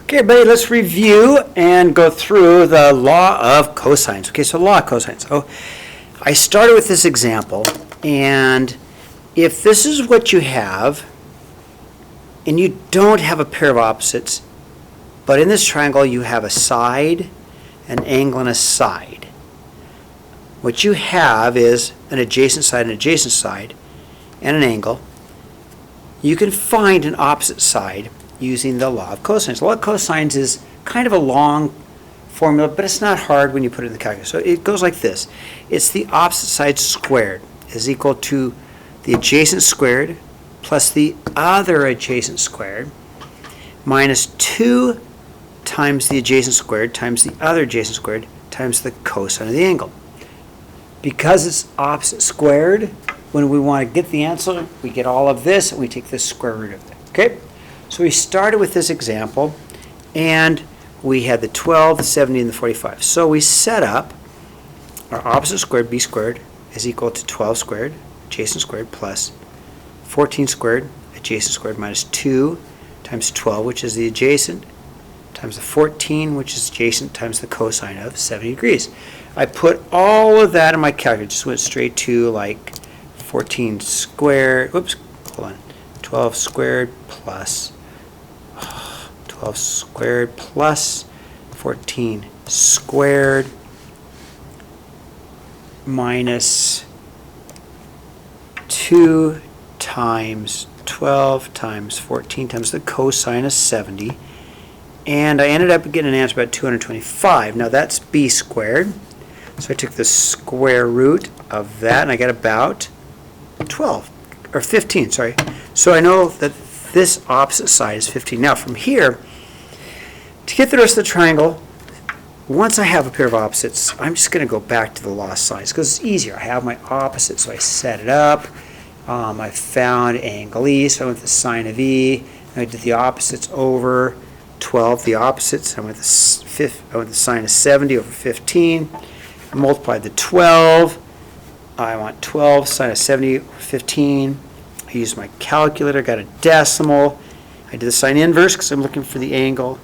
Okay, everybody, let's review and go through the law of cosines. Okay, so law of cosines. So I started with this example, and if this is what you have, and you don't have a pair of opposites, but in this triangle you have a side, an angle, and a side. What you have is an adjacent side, and an angle. You can find an opposite side using the law of cosines. The law of cosines is kind of a long formula, but it's not hard when you put it in the calculator. So it goes like this. It's the opposite side squared is equal to the adjacent squared plus the other adjacent squared minus 2 times the adjacent squared times the other adjacent squared times the cosine of the angle. Because it's opposite squared, when we want to get the answer, we get all of this and we take the square root of it. Okay? So we started with this example, and we had the 12, the 70, and the 45. So we set up our opposite squared, b squared, is equal to 12 squared, adjacent squared, plus 14 squared, adjacent squared, minus 2 times 12, which is the adjacent, times the 14, which is adjacent, times the cosine of 70 degrees. I put all of that in my calculator. Just went straight to like 14 squared, whoops, hold on, 12 squared plus 12 squared plus 14 squared minus 2 times 12 times 14 times the cosine of 70. And I ended up getting an answer about 225. Now that's b squared. So I took the square root of that, and I got about 12, or 15, sorry. So I know that this opposite side is 15. Now from here, to get the rest of the triangle, once I have a pair of opposites, I'm just going to go back to the law of sines because it's easier. I have my opposite, so I set it up. I found angle E, so I went with the sine of E. And I did the opposites over 12, the opposites. I went the sine of 70 over 15. I multiplied the 12. I want 12 sine of 70 over 15. I used my calculator, got a decimal. I did the sine inverse because I'm looking for the angle.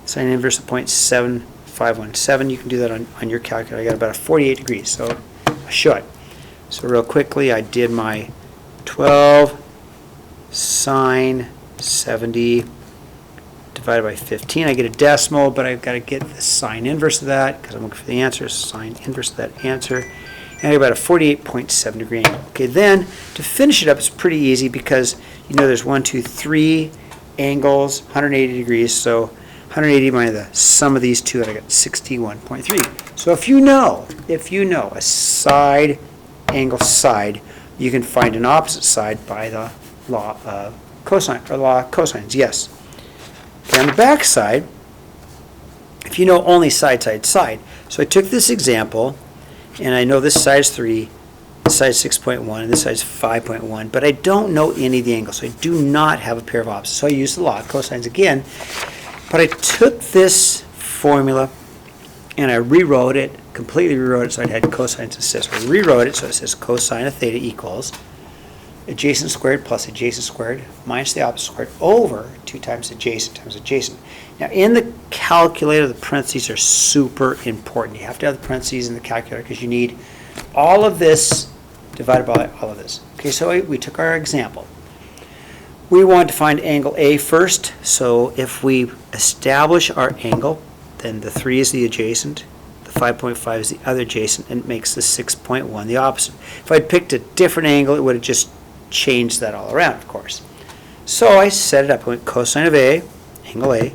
Sine inverse of 0.7517. You can do that on your calculator. I got about 48 degrees, so I'll show it. So real quickly, I did my 12 sine 70 divided by 15. I get a decimal, but I've got to get the sine inverse of that because I'm looking for the answer. Sine inverse of that answer. And I get about a 48.7 degree angle. Okay, then to finish it up, it's pretty easy because you know there's 1, 2, 3 angles, 180 degrees. So 180 minus the sum of these two, and I got 61.3. So if you know a side angle side, you can find an opposite side by the law of cosine, or law of cosines. Yes. Okay, on the back side, if you know only side, side, side. So I took this example, and I know this side is 3, this side is 6.1, and this side is 5.1, but I don't know any of the angles, so I do not have a pair of opposites. So I used the law of cosines again, but I took this formula and I rewrote it, completely rewrote it so I had cosines instead. So I rewrote it so it says cosine of theta equals adjacent squared plus adjacent squared minus the opposite squared over 2 times adjacent times adjacent. Now in the calculator, the parentheses are super important. You have to have the parentheses in the calculator because you need all of this divided by all of this. Okay, so we took our example. We want to find angle A first, so if we establish our angle, then the 3 is the adjacent, the 5.5 is the other adjacent, and it makes the 6.1 the opposite. If I'd picked a different angle, it would have just changed that all around, of course. So I set it up. I went cosine of A, angle A,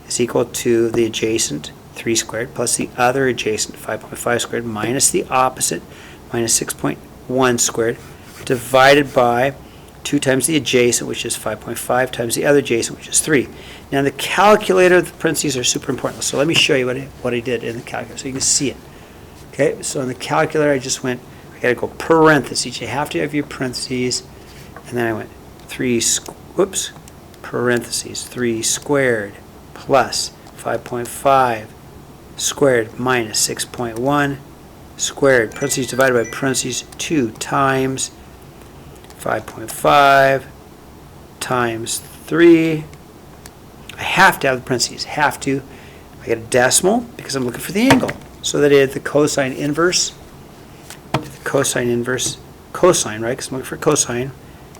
is equal to the adjacent 3 squared plus the other adjacent 5.5 squared minus the opposite minus 6.1 squared divided by 2 times the adjacent, which is 5.5, times the other adjacent, which is 3. Now in the calculator, the parentheses are super important. So let me show you what I did in the calculator so you can see it. Okay, so in the calculator, I just went, I got to go parentheses. You have to have your parentheses. And then I went 3 squared plus 5.5 squared minus 6.1 squared, parentheses divided by parentheses 2 times 5.5 times 3. I have to have the parentheses, have to. I get a decimal because I'm looking for the angle. So that is the cosine inverse, cosine, right? Because I'm looking for cosine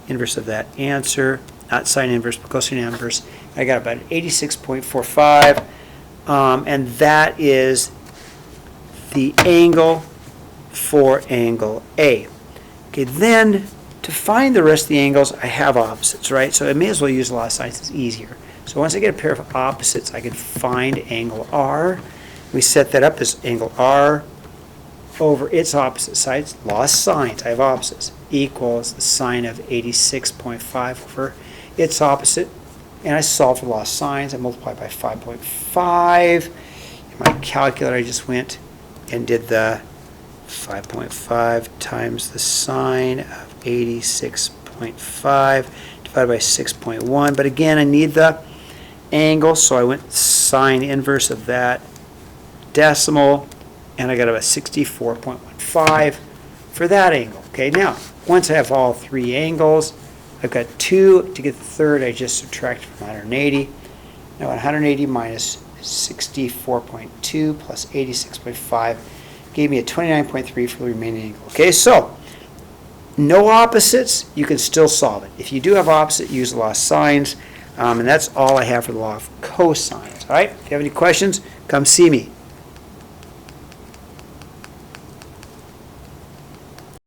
inverse of that answer, not sine inverse, but cosine inverse. I got about 86.45, and that is the angle for angle A. Okay, then to find the rest of the angles, I have opposites, right? So I may as well use law of sines, it's easier. So once I get a pair of opposites, I can find angle R. We set that up as angle R over its opposite sides, law of sines, I have opposites, equals the sine of 86.5 over its opposite. And I solve for law of sines, I multiply by 5.5. In my calculator, I just went and did the 5.5 times the sine of 86.5 divided by 6.1. But again, I need the angle, so I went sine inverse of that decimal, and I got about 64.15 for that angle. Okay, now, once I have all three angles, I've got 2. To get the third, I just subtract from 180. Now 180 minus 64.2 plus 86.5 gave me a 29.3 for the remaining angle. Okay, so no opposites, you can still solve it. If you do have opposite, use the law of sines, and that's all I have for the law of cosines. All right, if you have any questions, come see me.